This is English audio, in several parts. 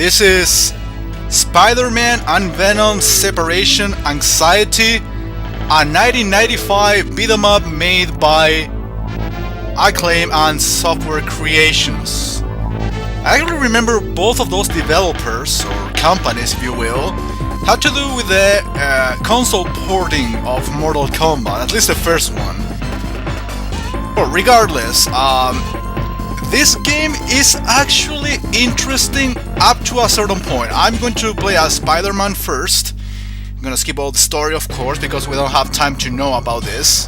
This is Spider-Man and Venom Separation Anxiety, a 1995 beat-em-up made by Acclaim and Software Creations. I actually remember both of those developers, or companies if you will, had to do with the console porting of Mortal Kombat, at least the first one. But regardless, this game is actually interesting up to a certain point. I'm going to play as Spider-Man first. I'm gonna skip all the story, of course, because we don't have time to know about this.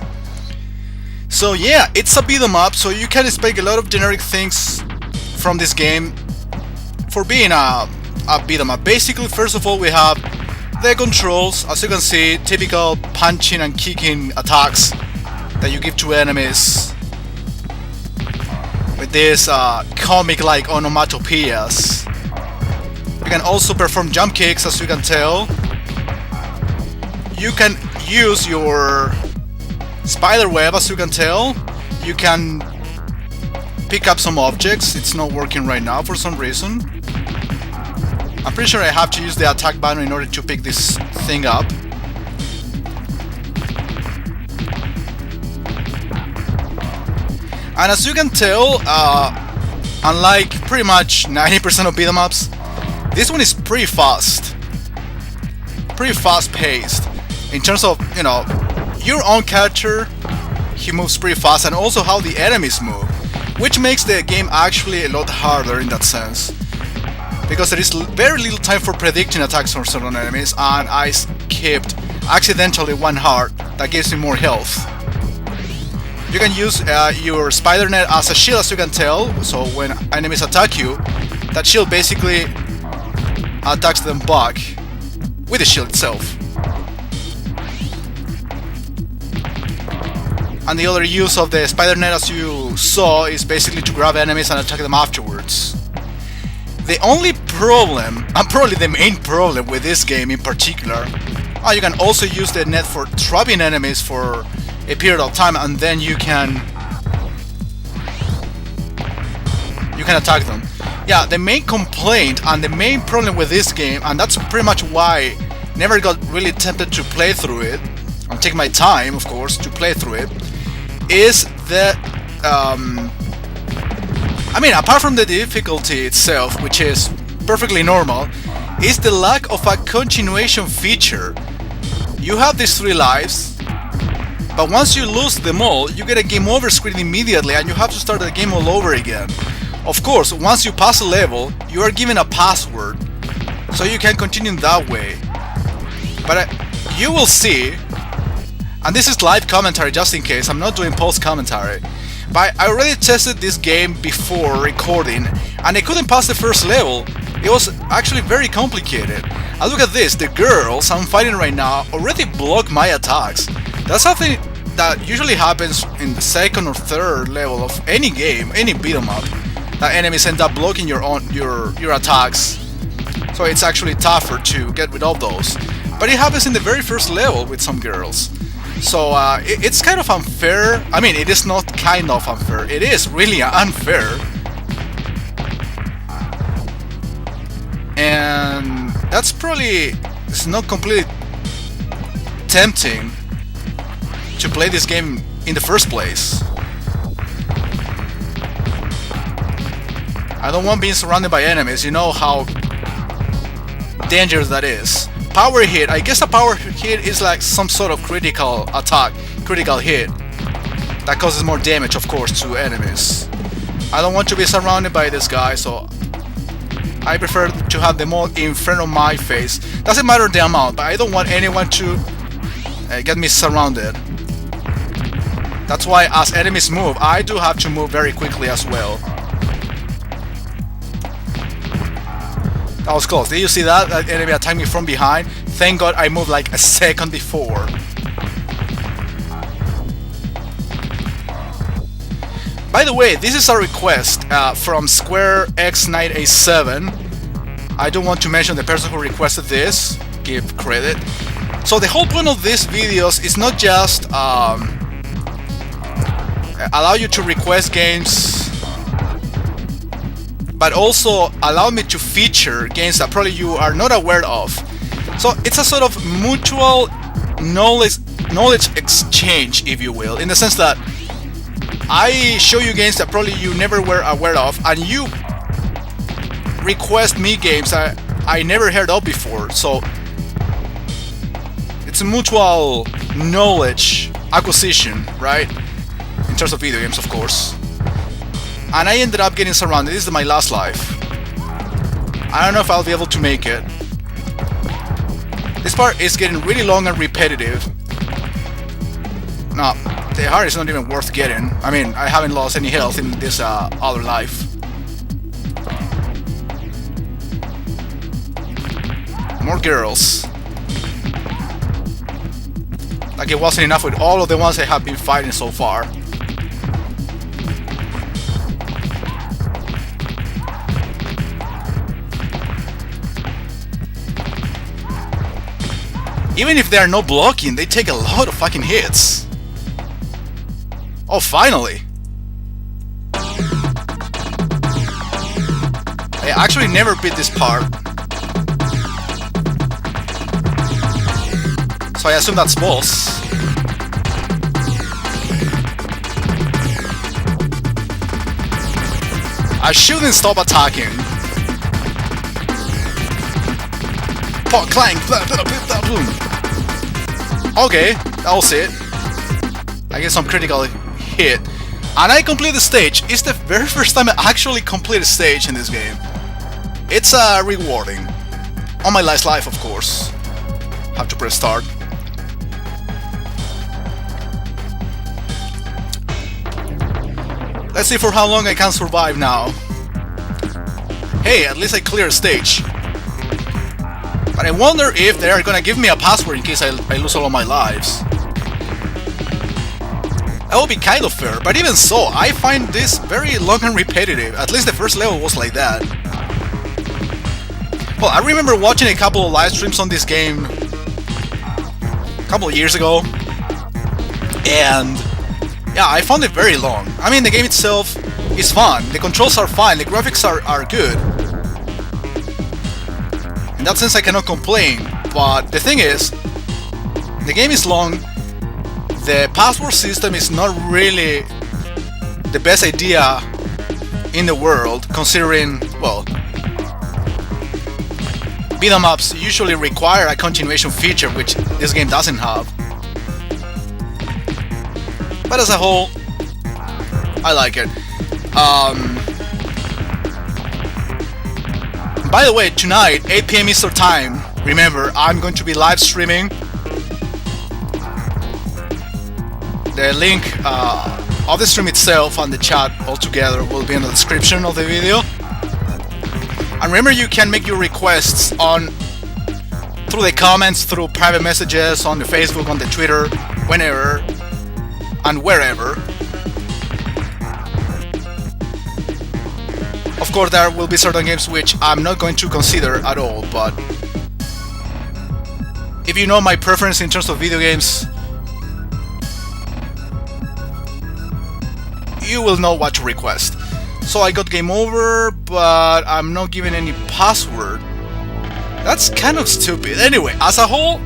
So yeah, it's a beat-em up, so you can expect a lot of generic things from this game for being a beat-em up. Basically, first of all, we have the controls. As you can see, typical punching and kicking attacks that you give to enemies with these comic-like onomatopoeias. You can also perform jump kicks, as you can tell. You can use your spider web, as you can tell. You can pick up some objects. It's not working right now for some reason. I'm pretty sure I have to use the attack button in order to pick this thing up. And as you can tell, unlike pretty much 90% of beat-em ups, this one is pretty fast. Pretty fast-paced. In terms of, you know, your own character, he moves pretty fast, and also how the enemies move, which makes the game actually a lot harder in that sense. Because there is very little time for predicting attacks from certain enemies, and I skipped accidentally one heart that gives me more health. You can use your spider net as a shield, as you can tell, so when enemies attack you, that shield basically attacks them back with the shield itself. And the other use of the spider net, as you saw, is basically to grab enemies and attack them afterwards. The only problem, and probably the main problem with this game in particular, you can also use the net for trapping enemies for a period of time, and then you can attack them. Yeah, the main complaint and the main problem with this game, and that's pretty much why I never got really tempted to play through it, and take my time, of course, to play through it, is that I mean, apart from the difficulty itself, which is perfectly normal, is the lack of a continuation feature. You have these 3 lives, but once you lose them all, you get a game over screen immediately and you have to start the game all over again. Of course, once you pass a level, you are given a password, so you can continue that way. But you will see, and this is live commentary just in case, I'm not doing post commentary, but I already tested this game before recording and I couldn't pass the first level. It was actually very complicated. And look at this, the girls I'm fighting right now already block my attacks. That's something that usually happens in the second or third level of any game, any beat 'em up, that enemies end up blocking your attacks. So it's actually tougher to get rid of those. But it happens in the very first level with some girls. So it's kind of unfair. I mean, it is not kind of unfair. It is really unfair. And that's probably, it's not completely tempting to play this game in the first place. I don't want being surrounded by enemies. You know how dangerous that is. Power hit, I guess a power hit is like some sort of critical attack, critical hit that causes more damage, of course, to enemies. I don't want to be surrounded by this guy, so I prefer to have them all in front of my face. Doesn't matter the amount, but I don't want anyone to get me surrounded. That's why as enemies move, I do have to move very quickly as well. That was close. Did you see that? That enemy attacked me from behind. Thank God I moved like a second before. By the way, this is a request from Square X987. I don't want to mention the person who requested this. Give credit. So the whole point of these videos is not just allow you to request games but also allow me to feature games that probably you are not aware of. So it's a sort of mutual knowledge exchange, if you will, in the sense that I show you games that probably you never were aware of, and you request me games that I never heard of before. So it's a mutual knowledge acquisition, right? In terms of video games, of course. And I ended up getting surrounded. This is my last life. I don't know if I'll be able to make it. This part is getting really long and repetitive. No, the heart is not even worth getting. I mean, I haven't lost any health in this other life. More girls. Like it wasn't enough with all of the ones I have been fighting so far. Even if they are not blocking, they take a lot of fucking hits. Oh, finally! I actually never beat this part. So I assume that's boss. I shouldn't stop attacking. Pop, clank, blah, blah, blah, blah, boom. Okay, that was it. I get some critical hit. And I complete the stage. It's the very first time I actually complete a stage in this game. It's rewarding. On my last life, of course. Have to press start. Let's see for how long I can survive now. Hey, at least I clear a stage. But I wonder if they are gonna give me a password in case I lose all of my lives. That would be kind of fair, but even so, I find this very long and repetitive. At least the first level was like that. Well, I remember watching a couple of live streams on this game a couple of years ago, and yeah, I found it very long. I mean, the game itself is fun, the controls are fine, the graphics are good. In that sense, I cannot complain, but the thing is, the game is long, the password system is not really the best idea in the world, considering, well, beat-em ups usually require a continuation feature, which this game doesn't have. But as a whole, I like it. By the way, tonight, 8 PM Eastern Time, remember, I'm going to be live streaming. The link of the stream itself and the chat altogether will be in the description of the video. And remember, you can make your requests through the comments, through private messages, on the Facebook, on the Twitter, whenever and wherever. Of course, there will be certain games which I'm not going to consider at all, but if you know my preference in terms of video games, you will know what to request. So I got game over, but I'm not giving any password. That's kind of stupid. Anyway, as a whole,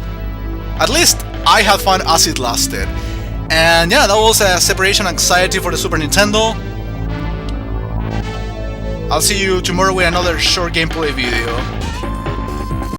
at least I had fun as it lasted. And yeah, that was a Separation Anxiety for the Super Nintendo. I'll see you tomorrow with another short gameplay video.